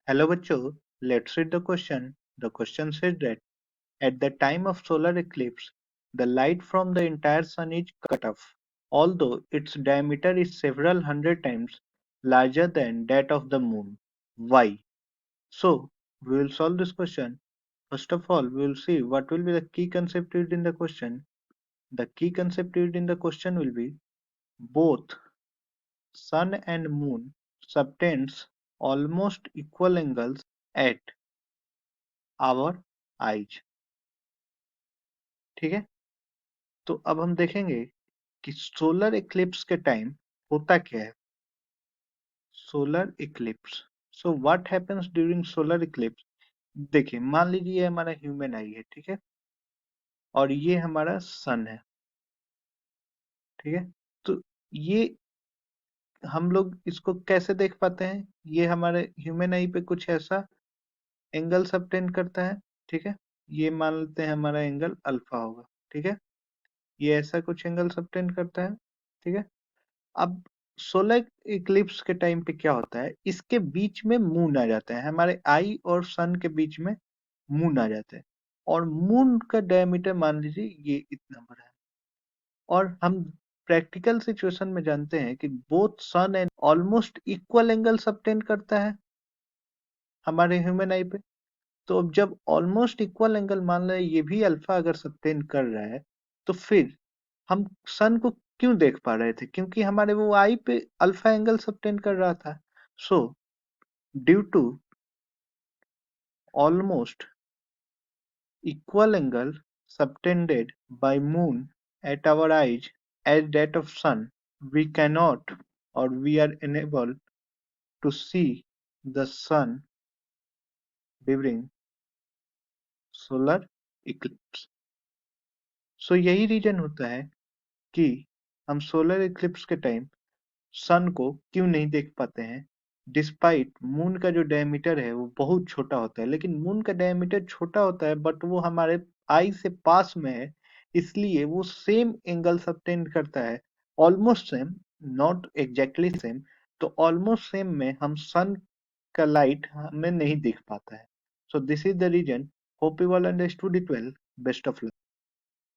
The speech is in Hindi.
Hello बच्चों, let's read the question. The question says that at the time of solar eclipse, the light from the entire sun is cut off, although its diameter is several hundred times larger than that of the moon. Why? So, we will solve this question. First of all, we will see what will be the key concept used in the question. The key concept used in the question will be both sun and moon subtends almost equal angles at our eyes. ठीक है, तो अब हम देखेंगे कि सोलर इक्लिप्स के टाइम होता क्या है। Solar Eclipse, so what happens during solar Eclipse. देखिए, मान लीजिए ये हमारा ह्यूमन आई है, ठीक है, और ये हमारा सन है, ठीक है। तो ये हम लोग इसको कैसे देख पाते हैं, ये हमारे ह्यूमन आई पे कुछ ऐसा एंगल सबटेंड करता है, ठीक है। ये मान लेते हैं हमारा एंगल अल्फा होगा, ठीक है। ये ऐसा कुछ एंगल सबटेंड करता है, ठीक है। अब सोलर इक्लिप्स के टाइम पे क्या होता है, इसके बीच में मून आ जाता है, हमारे आई और सन के बीच में मून आ जाता है, और मून का डायमीटर मान लीजिए ये इतना बड़ा है। और हम प्रैक्टिकल सिचुएशन में जानते हैं कि both sun and almost equal angle subtend करता है हमारे ह्यूमन आई पे। तो अब जब ऑलमोस्ट इक्वल एंगल मान लें ये भी अल्फा अगर सबटेंड कर रहा है, तो फिर हम सन को क्यों देख पा रहे थे, क्योंकि हमारे वो आई पे अल्फा एंगल सबटेंड कर रहा था। So due to almost equal angle subtended by moon at our eyes as that of sun, we cannot or we are unable to see the sun during solar eclipse. So यही रीजन होता है कि हम सोलर इक्लिप्स के टाइम सन को क्यों नहीं देख पाते हैं। डिस्पाइट मून का जो डायमीटर है वो बहुत छोटा होता है, लेकिन मून का डायमीटर छोटा होता है बट वो हमारे आई से पास में है, इसलिए वो सेम एंगल सबटेंड करता है, almost same, not exactly same. तो ऑलमोस्ट सेम में हम सन का लाइट हमें नहीं दिख पाता है। So this is the reason. Hope you all understood it well. Best of luck.